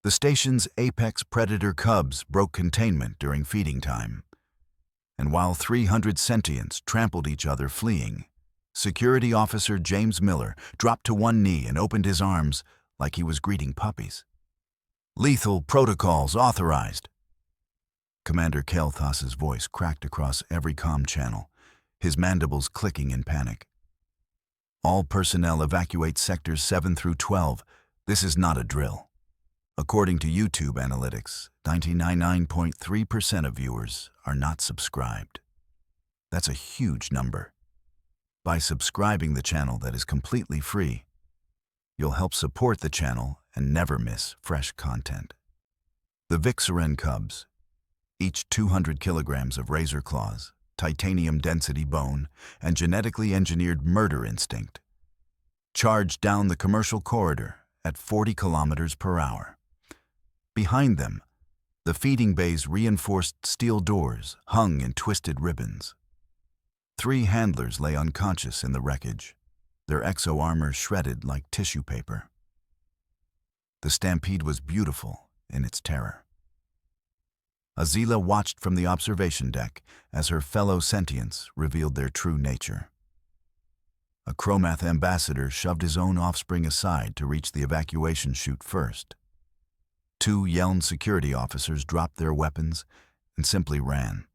The station's apex predator cubs broke containment during feeding time. And while 300 sentients trampled each other fleeing, Security Officer James Miller dropped to one knee and opened his arms like he was greeting puppies. "Lethal protocols authorized." Commander Kael'thas's voice cracked across every comm channel, his mandibles clicking in panic. "All personnel evacuate sectors 7 through 12. This is not a drill." According to YouTube analytics, 99.3% of viewers are not subscribed. That's a huge number. By subscribing the channel that is completely free, you'll help support the channel and never miss fresh content. The Vixaren cubs, each 200 kilograms of razor claws, titanium density bone, and genetically engineered murder instinct, charged down the commercial corridor at 40 kilometers per hour. Behind them, the feeding bay's reinforced steel doors hung in twisted ribbons. 3 handlers lay unconscious in the wreckage, their exo-armor shredded like tissue paper. The stampede was beautiful in its terror. Azila watched from the observation deck as her fellow sentients revealed their true nature. A Chromath ambassador shoved his own offspring aside to reach the evacuation chute first. 2 Yeln security officers dropped their weapons and simply ran.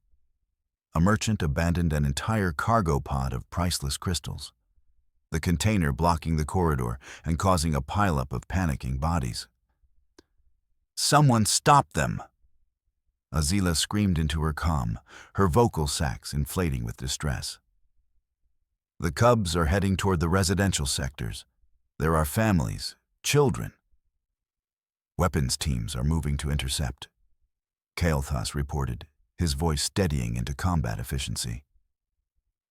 A merchant abandoned an entire cargo pod of priceless crystals, the container blocking the corridor and causing a pileup of panicking bodies. "Someone stop them!" Azila screamed into her comm, her vocal sacs inflating with distress. "The cubs are heading toward the residential sectors. There are families, children. Weapons teams are moving to intercept," Kael'thas reported, his voice steadying into combat efficiency.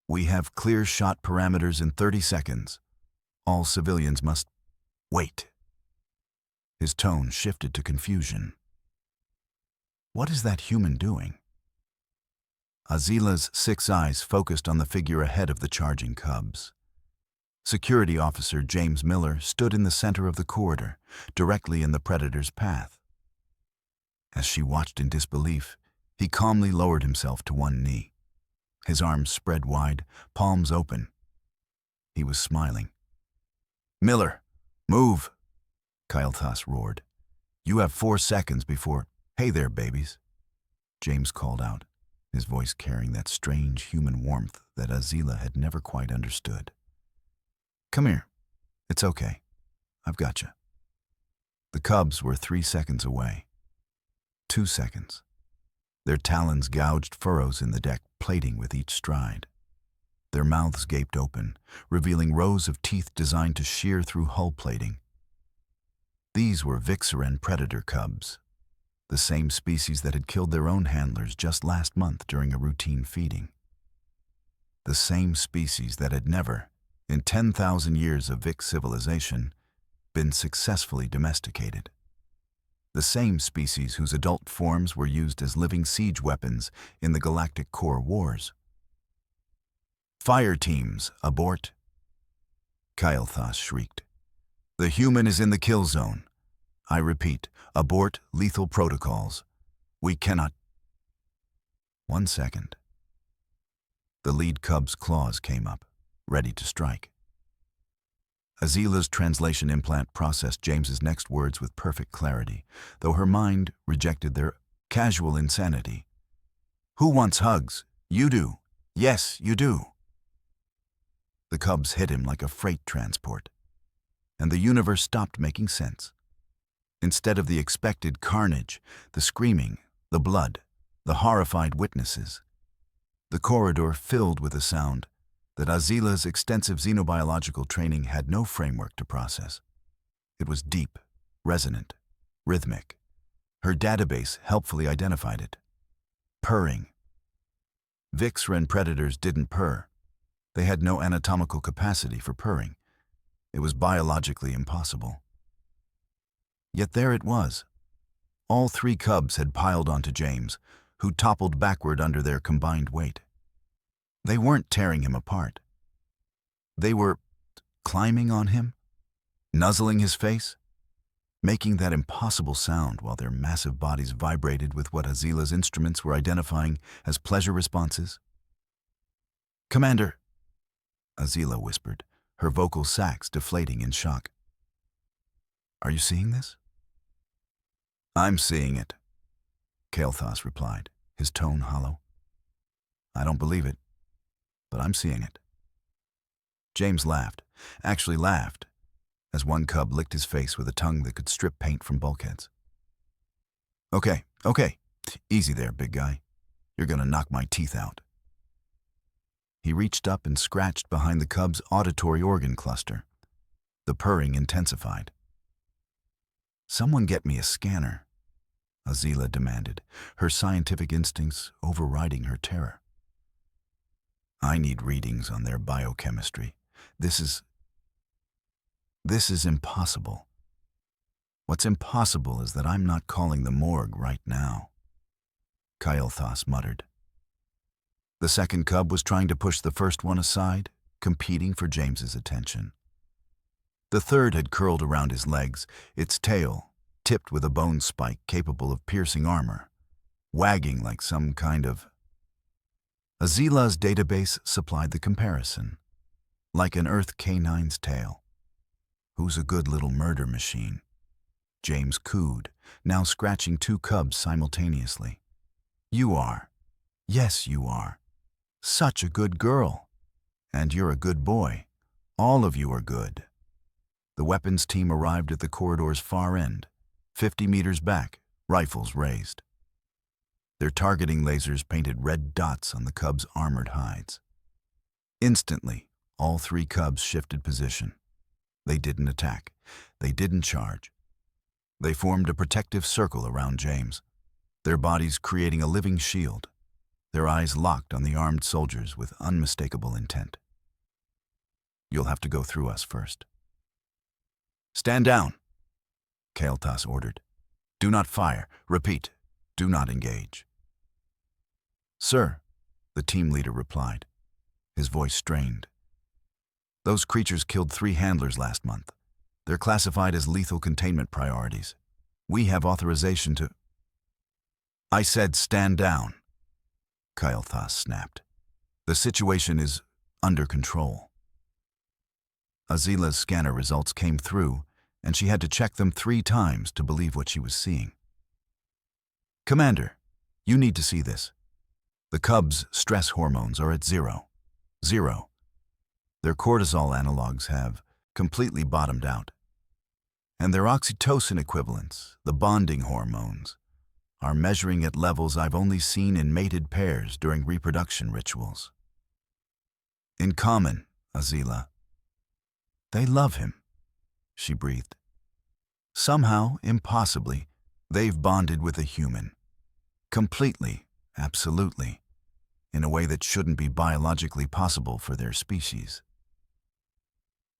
"We have clear shot parameters in 30 seconds. All civilians must wait." His tone shifted to confusion. What is that human doing? Azila's 6 eyes focused on the figure ahead of the charging cubs. Security Officer James Miller stood in the center of the corridor, directly in the predator's path. As she watched in disbelief, he calmly lowered himself to one knee. His arms spread wide, palms open. He was smiling. "Miller, move!" Kael'thas roared. "You have 4 seconds before—" "Hey there, babies," James called out, his voice carrying that strange human warmth that Azila had never quite understood. "Come here. It's okay. I've got you." The cubs were 3 seconds away. 2 seconds. Their talons gouged furrows in the deck, plating with each stride. Their mouths gaped open, revealing rows of teeth designed to shear through hull plating. These were Vixaren predator cubs, the same species that had killed their own handlers just last month during a routine feeding. The same species that had never, in 10,000 years of Vix civilization, been successfully domesticated. The same species whose adult forms were used as living siege weapons in the Galactic Core Wars. "Fire teams, abort!" Kael'thas shrieked. "The human is in the kill zone. I repeat, abort lethal protocols. We cannot—" 1 second. The lead cub's claws came up, ready to strike. Azila's translation implant processed James's next words with perfect clarity, though her mind rejected their casual insanity. "Who wants hugs? You do. Yes, you do." The cubs hit him like a freight transport, and the universe stopped making sense. Instead of the expected carnage, the screaming, the blood, the horrified witnesses, the corridor filled with a sound that Azila's extensive xenobiological training had no framework to process. It was deep, resonant, rhythmic. Her database helpfully identified it. Purring. Vixaren predators didn't purr. They had no anatomical capacity for purring. It was biologically impossible. Yet there it was. All 3 cubs had piled onto James, who toppled backward under their combined weight. They weren't tearing him apart. They were climbing on him, nuzzling his face. making that impossible sound while their massive bodies vibrated with what Azila's instruments were identifying as pleasure responses. "Commander," Azila whispered, her vocal sacs deflating in shock. "Are you seeing this?" "I'm seeing it," Kael'thas replied, his tone hollow. "I don't believe it, but I'm seeing it." James laughed, actually laughed, as one cub licked his face with a tongue that could strip paint from bulkheads. Okay, easy there, big guy. You're gonna knock my teeth out." He reached up and scratched behind the cub's auditory organ cluster. The purring intensified. "Someone get me a scanner," Azila demanded, her scientific instincts overriding her terror. "I need readings on their biochemistry. This is impossible. What's impossible is that I'm not calling the morgue right now," Kael'thas muttered. The second cub was trying to push the first one aside, competing for James's attention. The third had curled around his legs, its tail tipped with a bone spike capable of piercing armor, wagging like some kind of... Azila's database supplied the comparison, like an Earth canine's tail. "Who's a good little murder machine?" James cooed, now scratching two cubs simultaneously. "You are. Yes, you are. Such a good girl. And you're a good boy. All of you are good." The weapons team arrived at the corridor's far end, 50 meters back, rifles raised. Their targeting lasers painted red dots on the cubs' armored hides. Instantly, all three cubs shifted position. They didn't attack. They didn't charge. They formed a protective circle around James, their bodies creating a living shield, their eyes locked on the armed soldiers with unmistakable intent. "You'll have to go through us first." "Stand down," Kael'thas ordered. "Do not fire. Repeat, do not engage." "Sir," the team leader replied, his voice strained. "Those creatures killed 3 handlers last month. They're classified as lethal containment priorities. We have authorization to—" "I said stand down," Kael'thas snapped. "The situation is under control." Azila's scanner results came through, and she had to check them 3 times to believe what she was seeing. "Commander, you need to see this. The cubs' stress hormones are at 0. Their cortisol analogs have completely bottomed out. And their oxytocin equivalents, the bonding hormones, are measuring at levels I've only seen in mated pairs during reproduction rituals. In common, Azila. They love him," she breathed. "Somehow, impossibly, they've bonded with a human. Completely, absolutely, in a way that shouldn't be biologically possible for their species."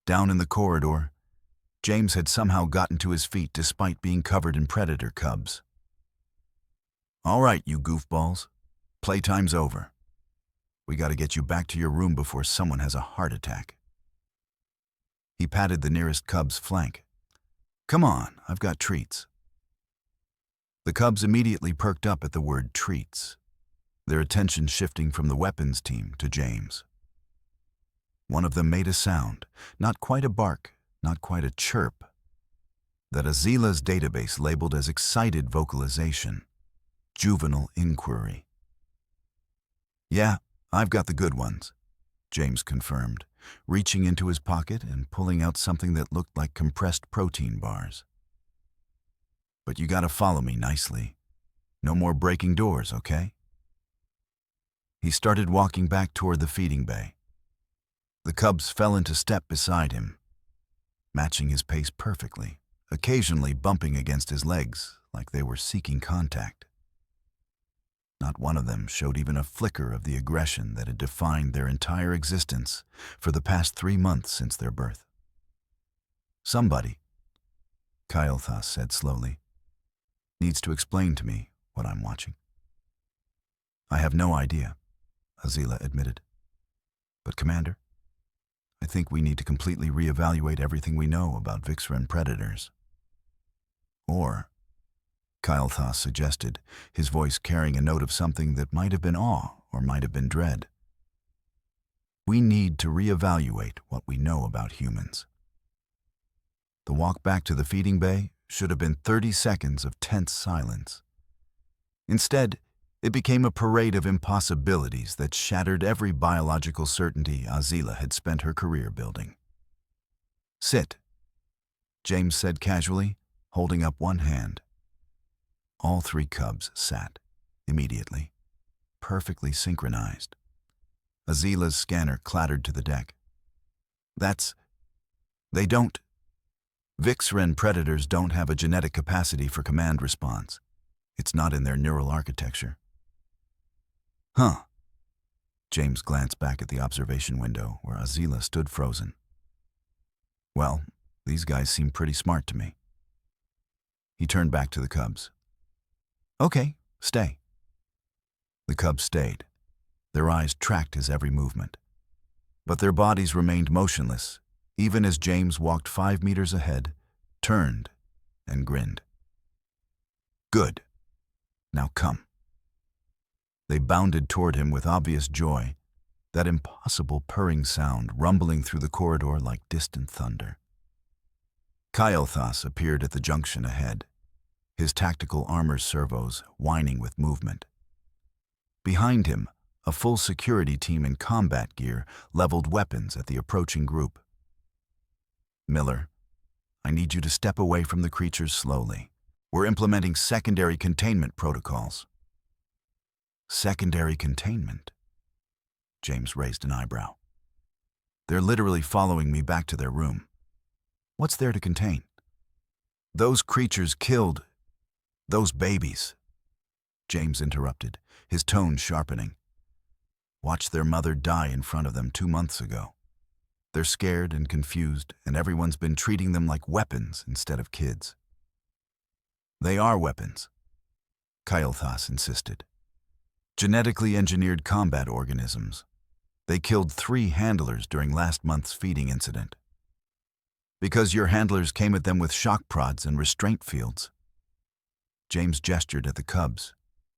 Down in the corridor, James had somehow gotten to his feet despite being covered in predator cubs. "All right, you goofballs. Playtime's over. We gotta get you back to your room before someone has a heart attack." He patted the nearest cub's flank. "Come on, I've got treats." The cubs immediately perked up at the word treats, their attention shifting from the weapons team to James. One of them made a sound, not quite a bark, not quite a chirp, that Azila's database labeled as excited vocalization, juvenile inquiry. "Yeah, I've got the good ones," James confirmed, reaching into his pocket and pulling out something that looked like compressed protein bars. "But you gotta follow me nicely. No more breaking doors, okay?" He started walking back toward the feeding bay. The cubs fell into step beside him, matching his pace perfectly, occasionally bumping against his legs like they were seeking contact. Not one of them showed even a flicker of the aggression that had defined their entire existence for the past 3 months since their birth. "Somebody," Kael'thas said slowly, "needs to explain to me what I'm watching." "I have no idea," Azila admitted. "But Commander, I think we need to completely reevaluate everything we know about Vixren predators." Or, Kyle Thoss suggested, his voice carrying a note of something that might have been awe or might have been dread. We need to reevaluate what we know about humans. The walk back to the feeding bay should have been 30 seconds of tense silence. Instead, it became a parade of impossibilities that shattered every biological certainty Azila had spent her career building. "Sit," James said casually, holding up one hand. All three cubs sat, immediately, perfectly synchronized. Azila's scanner clattered to the deck. They don't. Vixren predators don't have a genetic capacity for command response. It's not in their neural architecture. Huh. James glanced back at the observation window where Azila stood frozen. Well, these guys seem pretty smart to me. He turned back to the cubs. Okay, stay. The cubs stayed. Their eyes tracked his every movement. But their bodies remained motionless, even as James walked 5 meters ahead, turned, and grinned. Good. Now come. They bounded toward him with obvious joy, that impossible purring sound rumbling through the corridor like distant thunder. Kyle Thoss appeared at the junction ahead, his tactical armor servos whining with movement. Behind him, a full security team in combat gear leveled weapons at the approaching group. Miller, I need you to step away from the creatures slowly. We're implementing secondary containment protocols. Secondary containment? James raised an eyebrow. They're literally following me back to their room. What's there to contain? Those creatures killed those babies. James interrupted, his tone sharpening. Watched their mother die in front of them 2 months ago. They're scared and confused, and everyone's been treating them like weapons instead of kids. They are weapons, Kyle Thoss insisted. Genetically engineered combat organisms. They killed 3 handlers during last month's feeding incident. Because your handlers came at them with shock prods and restraint fields. James gestured at the cubs,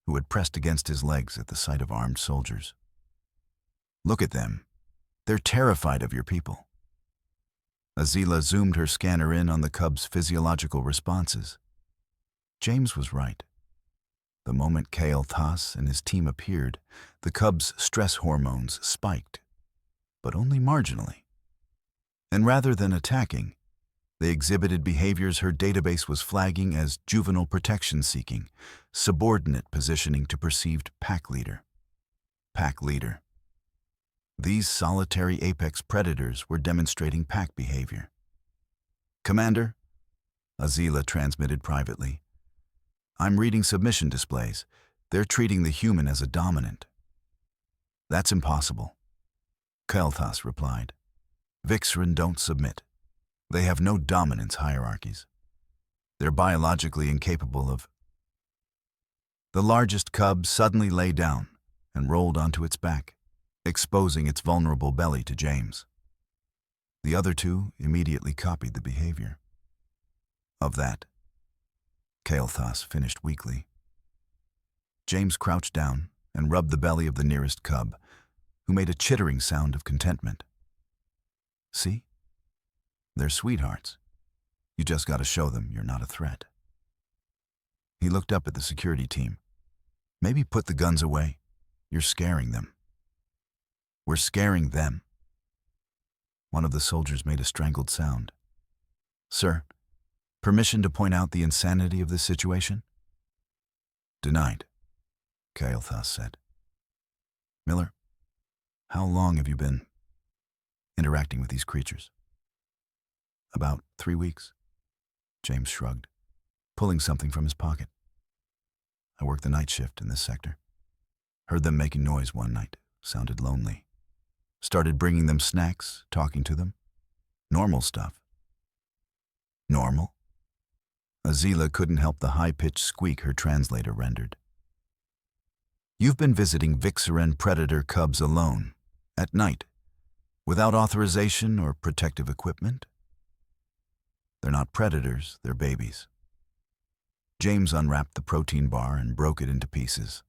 who had pressed against his legs at the sight of armed soldiers. Look at them. They're terrified of your people. Azila zoomed her scanner in on the cubs' physiological responses. James was right. The moment Kyle Thoss and his team appeared, the cubs' stress hormones spiked, but only marginally. And rather than attacking, they exhibited behaviors her database was flagging as juvenile protection-seeking, subordinate positioning to perceived pack leader. Pack leader. These solitary apex predators were demonstrating pack behavior. Commander, Azila transmitted privately. I'm reading submission displays. They're treating the human as a dominant. That's impossible, Kyle Thoss replied. Vixren don't submit. They have no dominance hierarchies. They're biologically incapable of... The largest cub suddenly lay down and rolled onto its back, exposing its vulnerable belly to James. The other 2 immediately copied the behavior. Of that, Kyle Thoss finished weakly. James crouched down and rubbed the belly of the nearest cub, who made a chittering sound of contentment. See? They're sweethearts. You just gotta show them you're not a threat. He looked up at the security team. Maybe put the guns away. You're scaring them. We're scaring them. One of the soldiers made a strangled sound. Sir, permission to point out the insanity of this situation? Denied, Kyle Thoss said. Miller, how long have you been interacting with these creatures? About 3 weeks, James shrugged, pulling something from his pocket. I worked the night shift in this sector. Heard them making noise one night, sounded lonely. Started bringing them snacks, talking to them. Normal stuff. Normal? Azila couldn't help the high-pitched squeak her translator rendered. You've been visiting Vixren predator cubs alone, at night, without authorization or protective equipment? They're not predators, they're babies. James unwrapped the protein bar and broke it into pieces.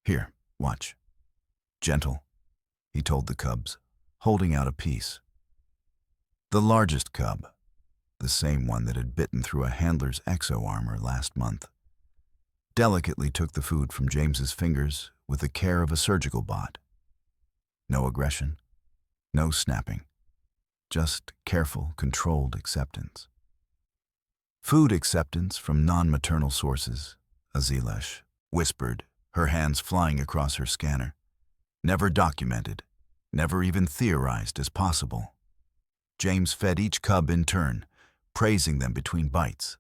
"Here, watch. Gentle," he told the cubs, holding out a piece. The largest cub, the same one that had bitten through a handler's exo-armor last month, delicately took the food from James's fingers with the care of a surgical bot. No aggression, no snapping, just careful, controlled acceptance. Food acceptance from non-maternal sources, Azilesh whispered, her hands flying across her scanner. Never documented, never even theorized as possible. James fed each cub in turn, praising them between bites.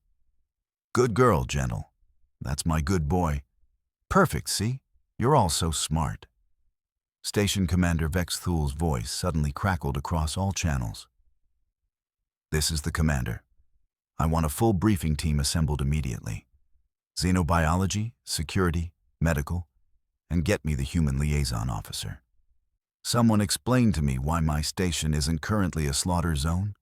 "Good girl, Gentle. That's my good boy. Perfect, see? You're all so smart." Station Commander Vex Thul's voice suddenly crackled across all channels. "This is the commander. I want a full briefing team assembled immediately. Xenobiology, security, medical, and get me the human liaison officer. Someone explain to me why my station isn't currently a slaughter zone,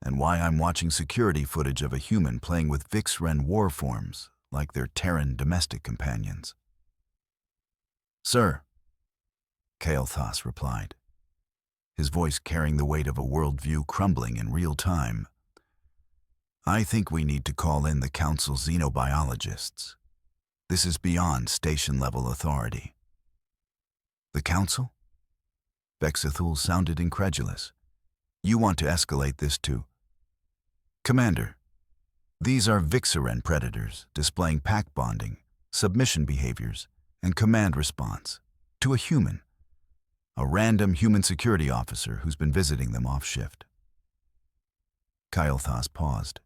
and why I'm watching security footage of a human playing with Vixren war forms like their Terran domestic companions." "Sir," Kael'thas replied, his voice carrying the weight of a worldview crumbling in real time. "I think we need to call in the Council's xenobiologists. This is beyond station-level authority." "The Council?" Vexithul sounded incredulous. "You want to escalate this to—" "Commander, these are Vixaren predators displaying pack bonding, submission behaviors, and command response to a human, a random human security officer who's been visiting them off-shift." Kael'thas paused.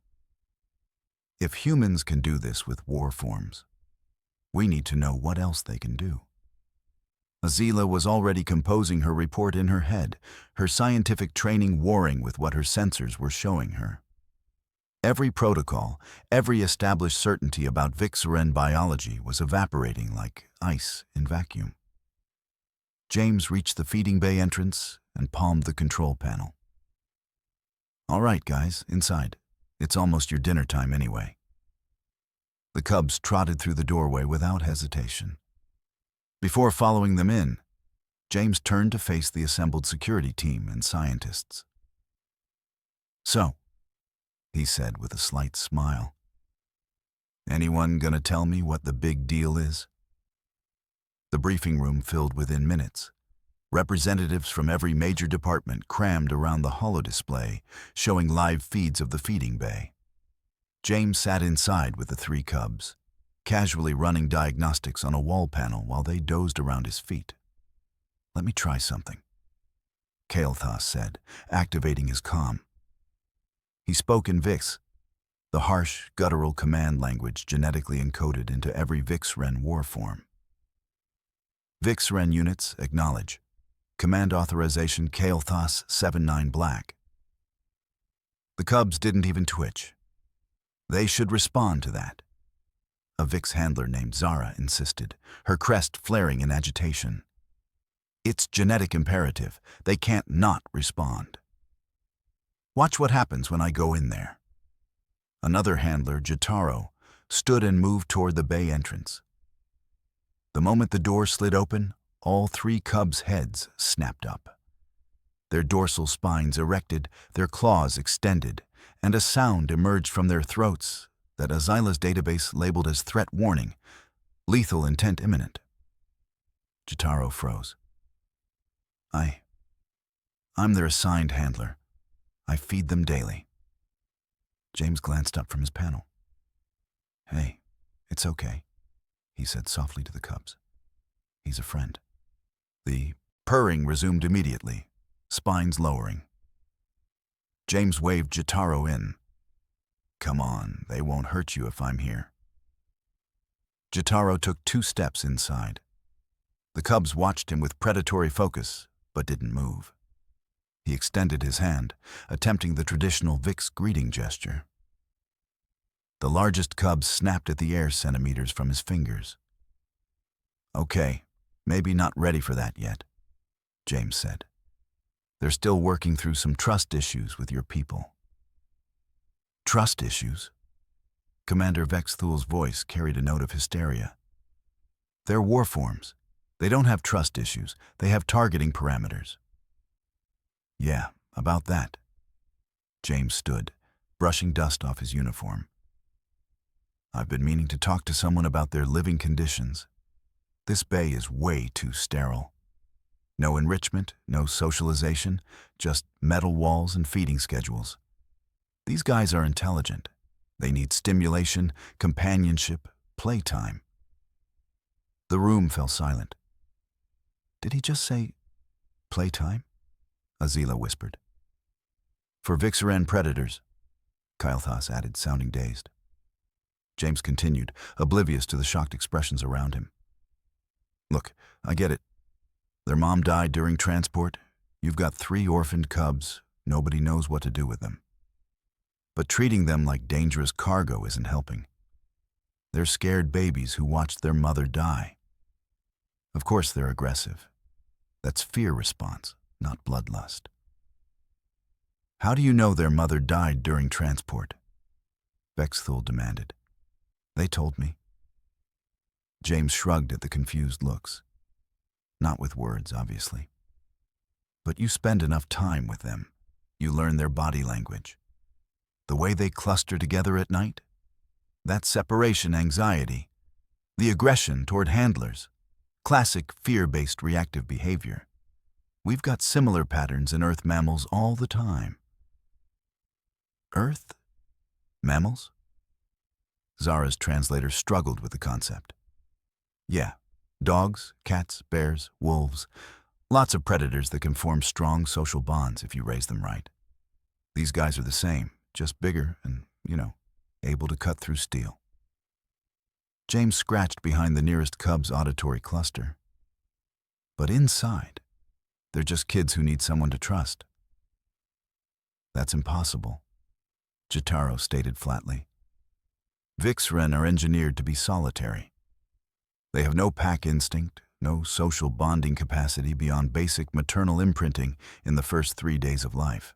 "If humans can do this with war forms, we need to know what else they can do." Azila was already composing her report in her head, her scientific training warring with what her sensors were showing her. Every protocol, every established certainty about Vixaren biology was evaporating like ice in vacuum. James reached the feeding bay entrance and palmed the control panel. "All right, guys, inside. It's almost your dinner time anyway." The cubs trotted through the doorway without hesitation. Before following them in, James turned to face the assembled security team and scientists. "So," he said with a slight smile, "anyone gonna tell me what the big deal is?" The briefing room filled within minutes. Representatives from every major department crammed around the holodisplay, showing live feeds of the feeding bay. James sat inside with the three cubs, casually running diagnostics on a wall panel while they dozed around his feet. "Let me try something," Kael'thas said, activating his comm. He spoke in Vix, the harsh, guttural command language genetically encoded into every Vixren war form. "Vixren units, acknowledge. Command authorization Kael'thas 79 Black." The cubs didn't even twitch. They should respond to that. A Vix handler named Zara insisted, her crest flaring in agitation. "It's genetic imperative. They can't not respond." "Watch what happens when I go in there." Another handler, Jataro, stood and moved toward the bay entrance. The moment the door slid open, all three cubs' heads snapped up. Their dorsal spines erected, their claws extended, and a sound emerged from their throats that Azila's database labeled as threat warning, lethal intent imminent. Jataro froze. I'm their assigned handler. I feed them daily." James glanced up from his panel. "Hey, it's okay," he said softly to the cubs. "He's a friend." The purring resumed immediately, spines lowering. James waved Jataro in. "Come on, they won't hurt you if I'm here." Jataro took 2 steps inside. The cubs watched him with predatory focus, but didn't move. He extended his hand, attempting the traditional Vix greeting gesture. The largest cub snapped at the air centimeters from his fingers. "Okay, maybe not ready for that yet," James said. "They're still working through some trust issues with your people." "Trust issues?" Commander Vexthul's voice carried a note of hysteria. They're war forms. They don't have trust issues. They have targeting parameters. Yeah, about that. James stood, brushing dust off his uniform. I've been meaning to talk to someone about their living conditions. This bay is way too sterile. No enrichment, no socialization, just metal walls and feeding schedules. These guys are intelligent. They need stimulation, companionship, playtime. The room fell silent. Did he just say playtime? Azila whispered. For Vixaran predators, Kael'thas added, sounding dazed. James continued, oblivious to the shocked expressions around him. Look, I get it. Their mom died during transport. You've got 3 orphaned cubs. Nobody knows what to do with them. But treating them like dangerous cargo isn't helping. They're scared babies who watched their mother die. Of course they're aggressive. That's fear response, not bloodlust. How do you know their mother died during transport? Vexthul demanded. They told me. James shrugged at the confused looks. Not with words, obviously. But you spend enough time with them. You learn their body language. The way they cluster together at night. That separation anxiety. The aggression toward handlers. Classic fear-based reactive behavior. We've got similar patterns in Earth mammals all the time. Earth? Mammals? Zara's translator struggled with the concept. Yeah, dogs, cats, bears, wolves. Lots of predators that can form strong social bonds if you raise them right. These guys are the same, just bigger and, able to cut through steel. James scratched behind the nearest cub's auditory cluster. But inside, they're just kids who need someone to trust. That's impossible, Jotaro stated flatly. Vixren are engineered to be solitary. They have no pack instinct, no social bonding capacity beyond basic maternal imprinting in the first 3 days of life.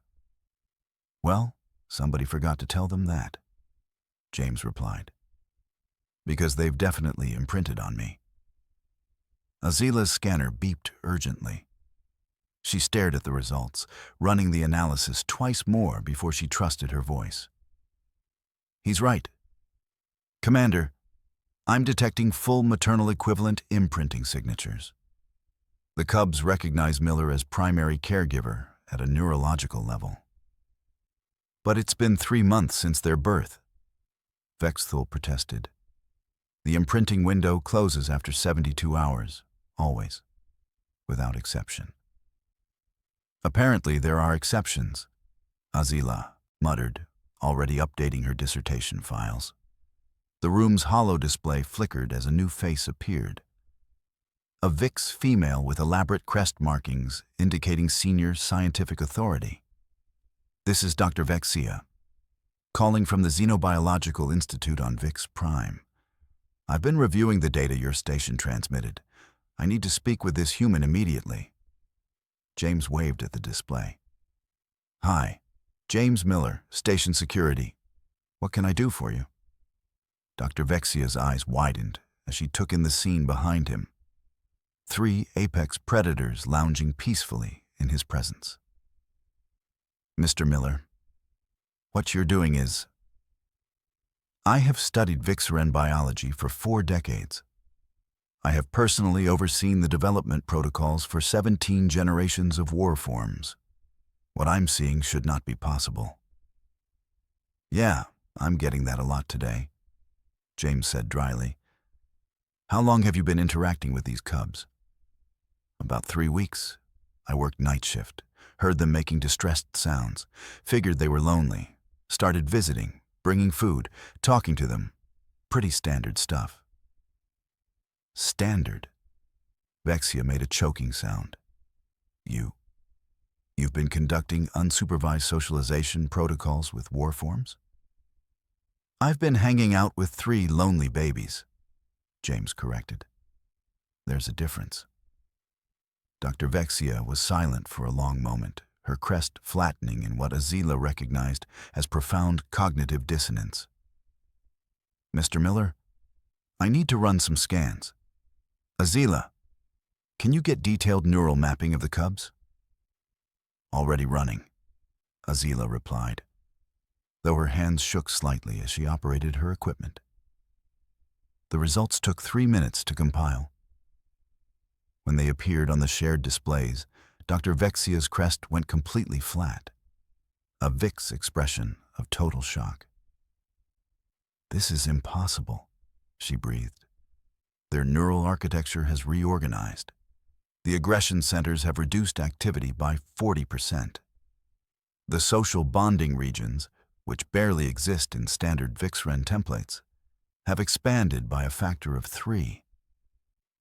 Well, somebody forgot to tell them that, James replied. Because they've definitely imprinted on me. Azila's scanner beeped urgently. She stared at the results, running the analysis twice more before she trusted her voice. He's right. Commander, I'm detecting full maternal equivalent imprinting signatures. The cubs recognize Miller as primary caregiver at a neurological level. But it's been 3 months since their birth, Vexthul protested. The imprinting window closes after 72 hours, always, without exception. Apparently there are exceptions, Azila muttered, already updating her dissertation files. The room's holo display flickered as a new face appeared. A Vix female with elaborate crest markings indicating senior scientific authority. This is Dr. Vexia, calling from the Xenobiological Institute on Vix Prime. I've been reviewing the data your station transmitted. I need to speak with this human immediately. James waved at the display. Hi, James Miller, Station Security. What can I do for you? Dr. Vexia's eyes widened as she took in the scene behind him. 3 apex predators lounging peacefully in his presence. Mr. Miller, what you're doing is... I have studied Vixaran biology for 4 decades. I have personally overseen the development protocols for 17 generations of war forms. What I'm seeing should not be possible. Yeah, I'm getting that a lot today, James said dryly. How long have you been interacting with these cubs? About 3 weeks. I worked night shift, heard them making distressed sounds, figured they were lonely, started visiting, bringing food, talking to them. Pretty standard stuff. Standard? Vexia made a choking sound. You've been conducting unsupervised socialization protocols with war forms? I've been hanging out with 3 lonely babies, James corrected. There's a difference. Dr. Vexia was silent for a long moment, her crest flattening in what Azila recognized as profound cognitive dissonance. Mr. Miller, I need to run some scans. Azila, can you get detailed neural mapping of the cubs? Already running, Azila replied, though her hands shook slightly as she operated her equipment. The results took 3 minutes to compile. When they appeared on the shared displays, Dr. Vexia's crest went completely flat, a Vix expression of total shock. "This is impossible," she breathed. "Their neural architecture has reorganized. The aggression centers have reduced activity by 40%. The social bonding regions, which barely exist in standard VixRen templates, have expanded by a factor of 3.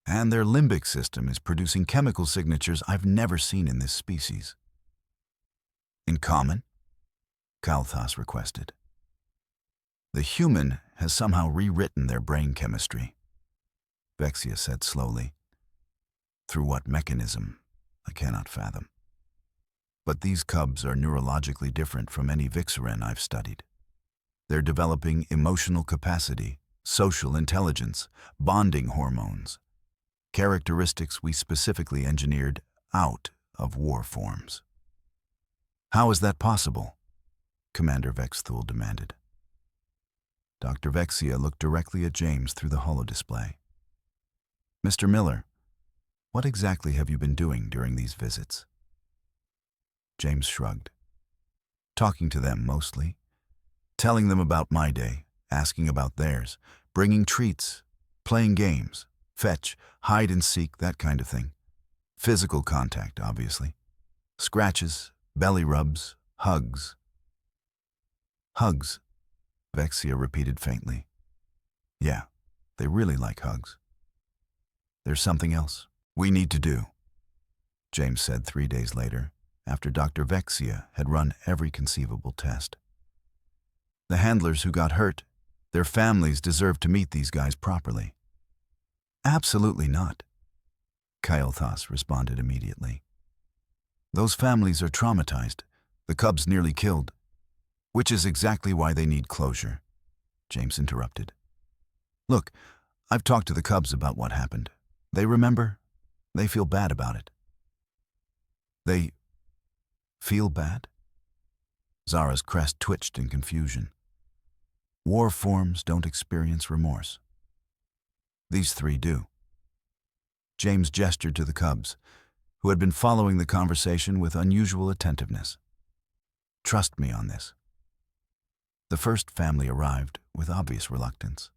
And their limbic system is producing chemical signatures I've never seen in this species." "In common?" Kalthas requested. "The human has somehow rewritten their brain chemistry," Vexia said slowly. "Through what mechanism, I cannot fathom. But these cubs are neurologically different from any VixRen I've studied. They're developing emotional capacity, social intelligence, bonding hormones, characteristics we specifically engineered out of war forms." "How is that possible?" Commander Vexthul demanded. Dr. Vexia looked directly at James through the holodisplay. "Mr. Miller, what exactly have you been doing during these visits?" James shrugged. "Talking to them mostly. Telling them about my day, asking about theirs, bringing treats, playing games, fetch, hide and seek, that kind of thing. Physical contact, obviously. Scratches, belly rubs, hugs." "Hugs," Vexia repeated faintly. "Yeah, they really like hugs." "There's something else we need to do," James said 3 days later, after Dr. Vexia had run every conceivable test. "The handlers who got hurt, their families deserve to meet these guys properly." "Absolutely not," Kael'thas responded immediately. "Those families are traumatized, the cubs nearly killed. Which is exactly why they need closure," James interrupted. "Look, I've talked to the cubs about what happened. They remember. They feel bad about it." "They feel bad?" Zara's crest twitched in confusion. "War forms don't experience remorse. These 3 do." James gestured to the cubs, who had been following the conversation with unusual attentiveness. "Trust me on this." The first family arrived with obvious reluctance.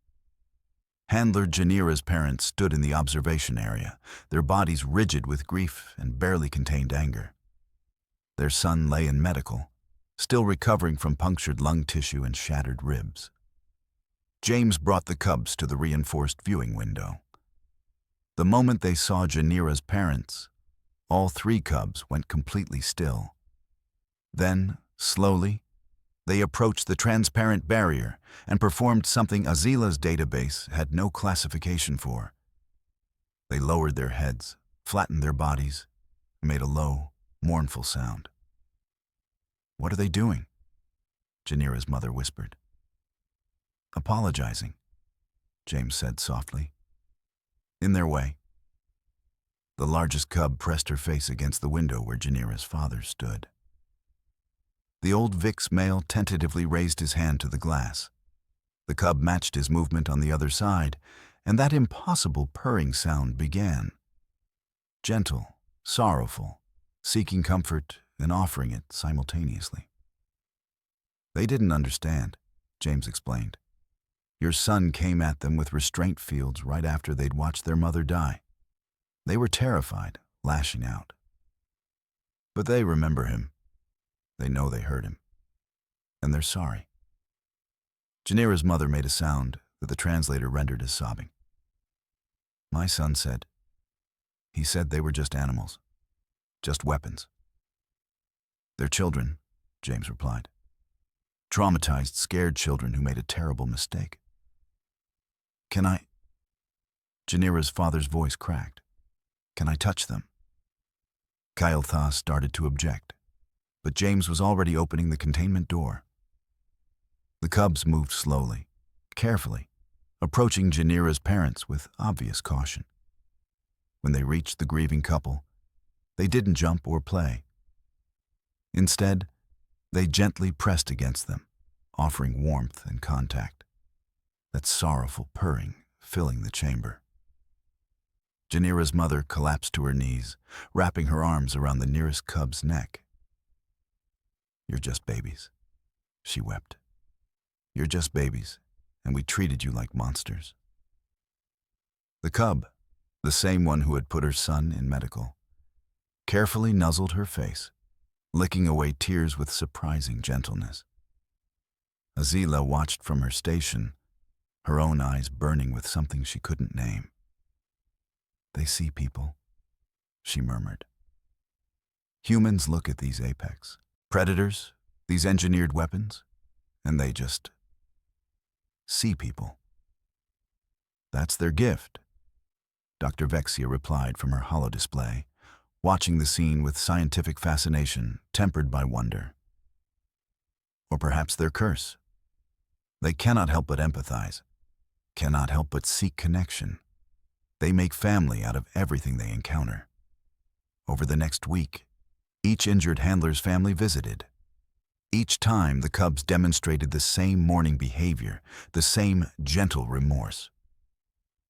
Handler Janira's parents stood in the observation area, their bodies rigid with grief and barely contained anger. Their son lay in medical, still recovering from punctured lung tissue and shattered ribs. James brought the cubs to the reinforced viewing window. The moment they saw Janira's parents, all 3 cubs went completely still. Then, slowly, they approached the transparent barrier and performed something Azila's database had no classification for. They lowered their heads, flattened their bodies, and made a low, mournful sound. "What are they doing?" Janira's mother whispered. "Apologizing," James said softly. "In their way." The largest cub pressed her face against the window where Janira's father stood. The old Vix male tentatively raised his hand to the glass. The cub matched his movement on the other side, and that impossible purring sound began. Gentle, sorrowful, seeking comfort and offering it simultaneously. "They didn't understand," James explained. "Your son came at them with restraint fields right after they'd watched their mother die. They were terrified, lashing out. But they remember him. They know they hurt him. And they're sorry." Janira's mother made a sound that the translator rendered as sobbing. "My son said. He said they were just animals. Just weapons." "They're children," James replied. "Traumatized, scared children who made a terrible mistake." "Can I?" Janira's father's voice cracked. "Can I touch them?" Kael'thas started to object, but James was already opening the containment door. The cubs moved slowly, carefully, approaching Janira's parents with obvious caution. When they reached the grieving couple, they didn't jump or play. Instead, they gently pressed against them, offering warmth and contact. That sorrowful purring filling the chamber. Janira's mother collapsed to her knees, wrapping her arms around the nearest cub's neck. "You're just babies," she wept. "You're just babies, and we treated you like monsters." The cub, the same one who had put her son in medical, carefully nuzzled her face, licking away tears with surprising gentleness. Azila watched from her station, her own eyes burning with something she couldn't name. "They see people," she murmured. "Humans look at these apex predators, these engineered weapons, and they just see people. That's their gift," Dr. Vexia replied from her holodisplay, watching the scene with scientific fascination tempered by wonder. "Or perhaps their curse. They cannot help but empathize, cannot help but seek connection. They make family out of everything they encounter." Over the next week, each injured handler's family visited. Each time, the cubs demonstrated the same mourning behavior, the same gentle remorse.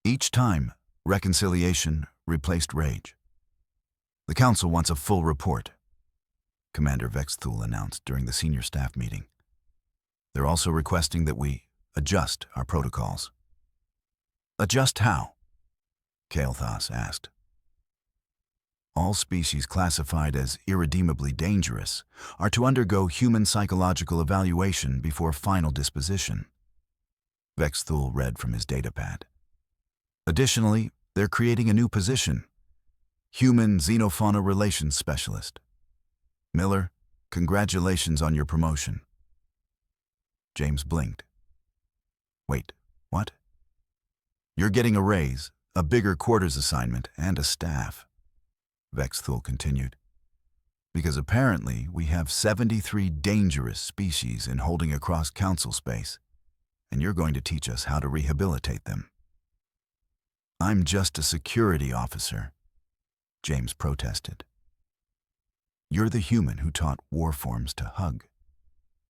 Each time, reconciliation replaced rage. "The council wants a full report," Commander Vexthul announced during the senior staff meeting. "They're also requesting that we adjust our protocols." "Adjust how?" Kael'thas asked. "All species classified as irredeemably dangerous are to undergo human psychological evaluation before final disposition," Vexthul read from his datapad. "Additionally, they're creating a new position, Human Xenofauna Relations Specialist. Miller, congratulations on your promotion." James blinked. "Wait, what?" "You're getting a raise, a bigger quarters assignment, and a staff," Vexthul continued. "Because apparently we have 73 dangerous species in holding across council space, and you're going to teach us how to rehabilitate them." "I'm just a security officer," James protested. "You're the human who taught war forms to hug,"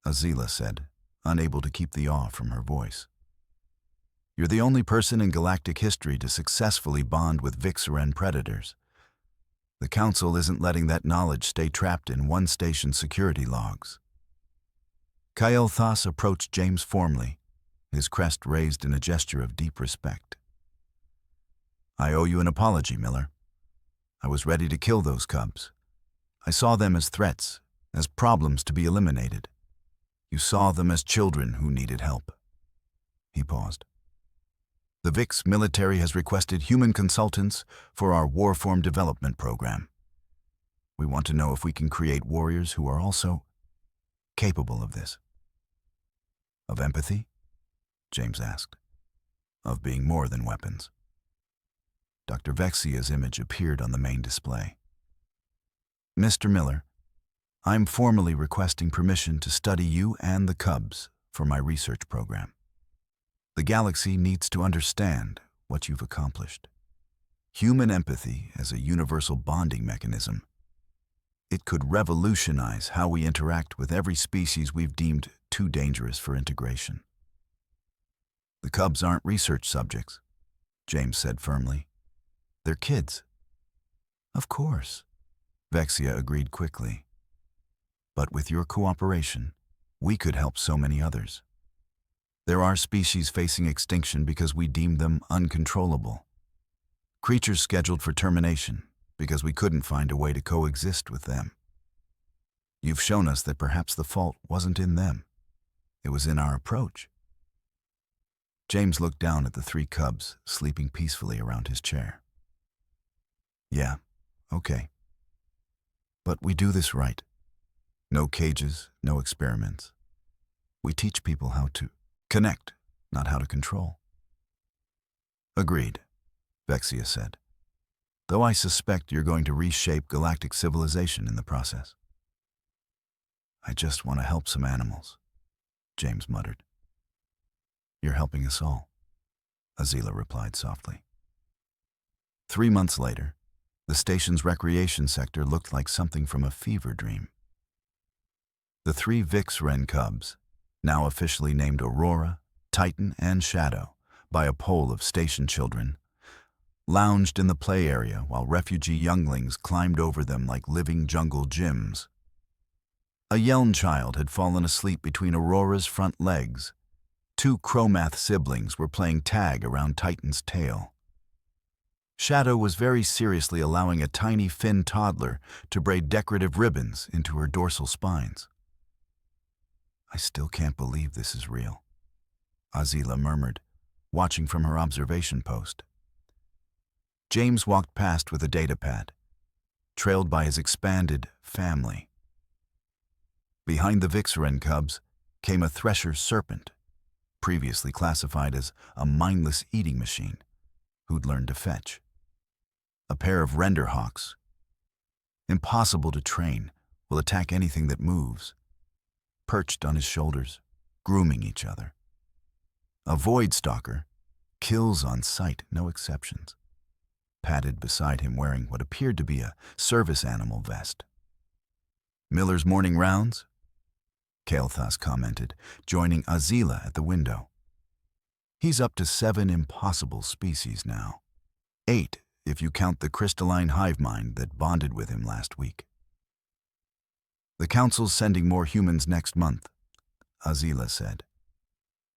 Azila said, unable to keep the awe from her voice. "You're the only person in galactic history to successfully bond with Vixaren predators. The Council isn't letting that knowledge stay trapped in one-station security logs." Kael'thas approached James formally, his crest raised in a gesture of deep respect. "I owe you an apology, Miller. I was ready to kill those cubs. I saw them as threats, as problems to be eliminated. You saw them as children who needed help." He paused. "The VIX military has requested human consultants for our warform development program. We want to know if we can create warriors who are also capable of this." "Of empathy?" James asked. "Of being more than weapons." Dr. Vexia's image appeared on the main display. "Mr. Miller, I'm formally requesting permission to study you and the cubs for my research program. The galaxy needs to understand what you've accomplished. Human empathy as a universal bonding mechanism. It could revolutionize how we interact with every species we've deemed too dangerous for integration." "The cubs aren't research subjects," James said firmly. "They're kids." "Of course," Vexia agreed quickly. "But with your cooperation, we could help so many others. There are species facing extinction because we deemed them uncontrollable. Creatures scheduled for termination because we couldn't find a way to coexist with them. You've shown us that perhaps the fault wasn't in them. It was in our approach." James looked down at the three cubs sleeping peacefully around his chair. "Yeah, okay. But we do this right. No cages, no experiments. We teach people how to connect, not how to control." "Agreed," Vexia said. "Though I suspect you're going to reshape galactic civilization in the process." "I just want to help some animals," James muttered. "You're helping us all." Azila replied softly. 3 months later, the station's recreation sector looked like something from a fever dream. The 3 Vix Wren cubs, now officially named Aurora, Titan, and Shadow by a poll of station children, lounged in the play area while refugee younglings climbed over them like living jungle gyms. A Yeln child had fallen asleep between Aurora's front legs. 2 Chromath siblings were playing tag around Titan's tail. Shadow was very seriously allowing a tiny Finn toddler to braid decorative ribbons into her dorsal spines. "I still can't believe this is real," Azila murmured, watching from her observation post. James walked past with a datapad, trailed by his expanded family. Behind the Vixaren cubs came a thresher serpent, previously classified as a mindless eating machine, who'd learned to fetch. A pair of render hawks, impossible to train, will attack anything that moves, perched on his shoulders, grooming each other. A void stalker, kills on sight, no exceptions, padded beside him wearing what appeared to be a service animal vest. "Miller's morning rounds?" Kael'thas commented, joining Azila at the window. "He's up to 7 impossible species now. 8 if you count the crystalline hive mind that bonded with him last week." "The Council's sending more humans next month," Azila said.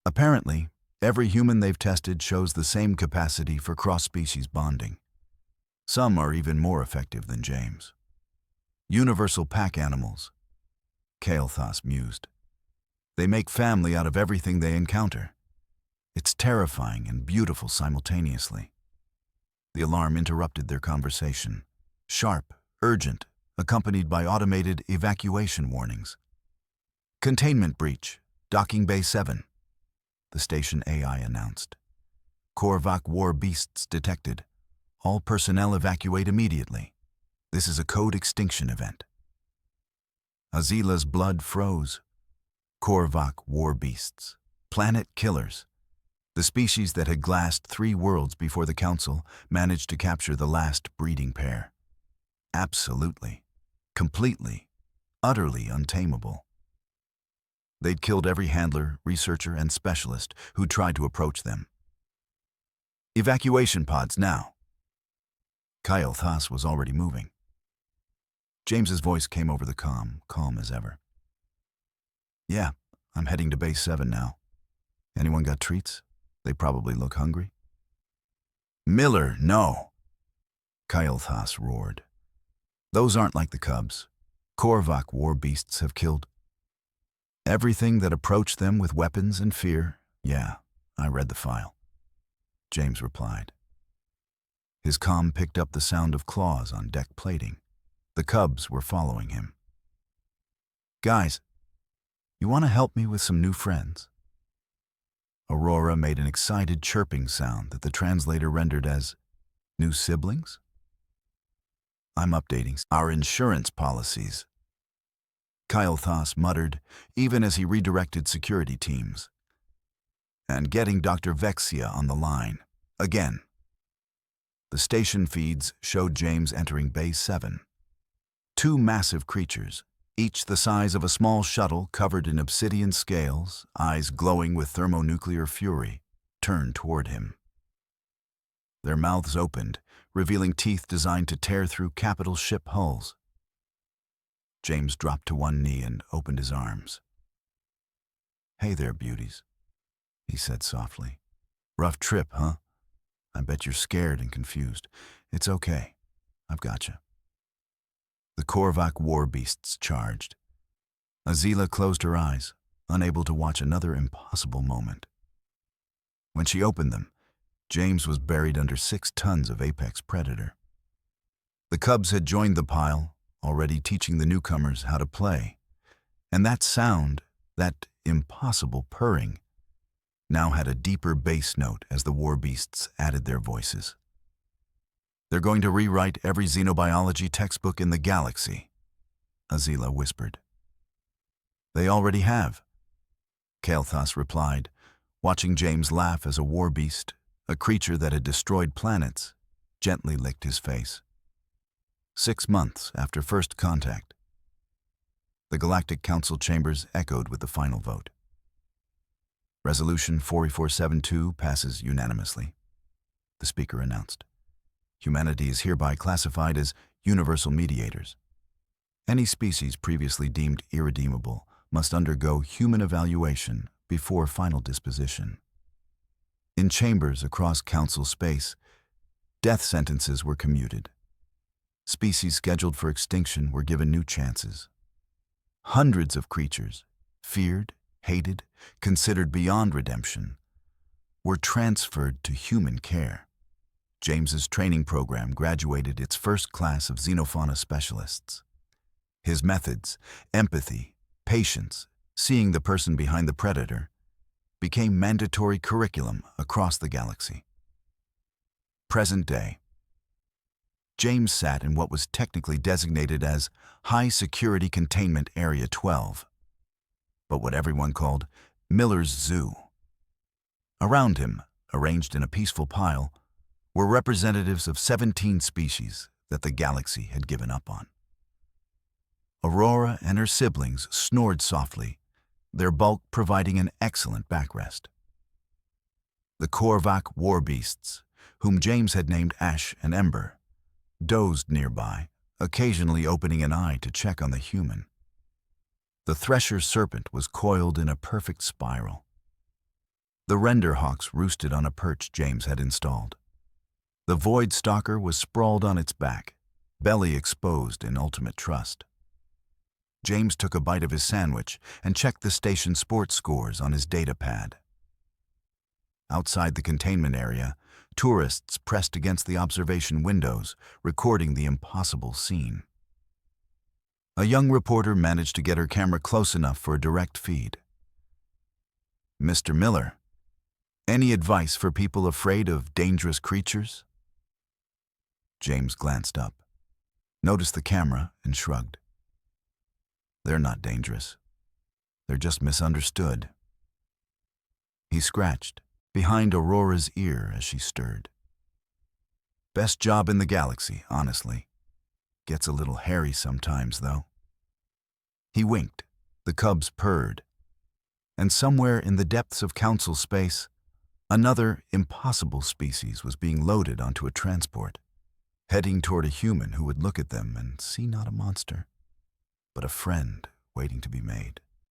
"Apparently, every human they've tested shows the same capacity for cross-species bonding. Some are even more effective than James. Universal pack animals," Kael'thas mused. "They make family out of everything they encounter. It's terrifying and beautiful simultaneously." The alarm interrupted their conversation, sharp, urgent, accompanied by automated evacuation warnings. "Containment breach, docking bay 7, the station AI announced. "Korvac war beasts detected. All personnel evacuate immediately. This is a code extinction event." Azila's blood froze. Korvac war beasts, planet killers. The species that had glassed 3 worlds before the Council managed to capture the last breeding pair. Absolutely, completely, utterly untamable. They'd killed every handler, researcher, and specialist who tried to approach them. "Evacuation pods now." Kael'thas was already moving. James's voice came over the comm, calm as ever. "Yeah, I'm heading to base 7 now. Anyone got treats? They probably look hungry." "Miller, no!" Kael'thas roared. "Those aren't like the cubs. Korvac war beasts have killed everything that approached them with weapons and fear." "Yeah, I read the file," James replied. His comm picked up the sound of claws on deck plating. The cubs were following him. "Guys, you want to help me with some new friends?" Aurora made an excited chirping sound that the translator rendered as, "New siblings?" "I'm updating our insurance policies," Kael'thas muttered, even as he redirected security teams. "And getting Dr. Vexia on the line. Again." The station feeds showed James entering Bay 7. 2 massive creatures, each the size of a small shuttle covered in obsidian scales, eyes glowing with thermonuclear fury, turned toward him. Their mouths opened, revealing teeth designed to tear through capital ship hulls. James dropped to one knee and opened his arms. "Hey there, beauties," he said softly. "Rough trip, huh? I bet you're scared and confused. It's okay. I've got you." The Korvac war beasts charged. Azila closed her eyes, unable to watch another impossible moment. When she opened them, James was buried under 6 tons of apex predator. The cubs had joined the pile, already teaching the newcomers how to play. And that sound, that impossible purring, now had a deeper bass note as the war beasts added their voices. "They're going to rewrite every xenobiology textbook in the galaxy," Azila whispered. "They already have," Kael'thas replied, watching James laugh as a war beast, a creature that had destroyed planets, gently licked his face. 6 months after first contact, the Galactic Council chambers echoed with the final vote. Resolution 4472 passes unanimously. The speaker announced, "Humanity is hereby classified as universal mediators. Any species previously deemed irredeemable must undergo human evaluation before final disposition." In chambers across Council space, death sentences were commuted. Species scheduled for extinction were given new chances. Hundreds of creatures, feared, hated, considered beyond redemption, were transferred to human care. James's training program graduated its first class of xenofauna specialists. His methods, empathy, patience, seeing the person behind the predator, became mandatory curriculum across the galaxy. Present day. James sat in what was technically designated as High Security Containment Area 12, but what everyone called Miller's Zoo. Around him, arranged in a peaceful pile, were representatives of 17 species that the galaxy had given up on. Aurora and her siblings snored softly, their bulk providing an excellent backrest. The Korvac war beasts, whom James had named Ash and Ember, dozed nearby, occasionally opening an eye to check on the human. The Thresher serpent was coiled in a perfect spiral. The Render hawks roosted on a perch James had installed. The Void Stalker was sprawled on its back, belly exposed in ultimate trust. James took a bite of his sandwich and checked the station sports scores on his data pad. Outside the containment area, tourists pressed against the observation windows, recording the impossible scene. A young reporter managed to get her camera close enough for a direct feed. "Mr. Miller, any advice for people afraid of dangerous creatures?" James glanced up, noticed the camera, and shrugged. "They're not dangerous. They're just misunderstood." He scratched behind Aurora's ear as she stirred. "Best job in the galaxy, honestly. Gets a little hairy sometimes, though." He winked, the cubs purred, and somewhere in the depths of Council space, another impossible species was being loaded onto a transport, heading toward a human who would look at them and see not a monster, but a friend waiting to be made.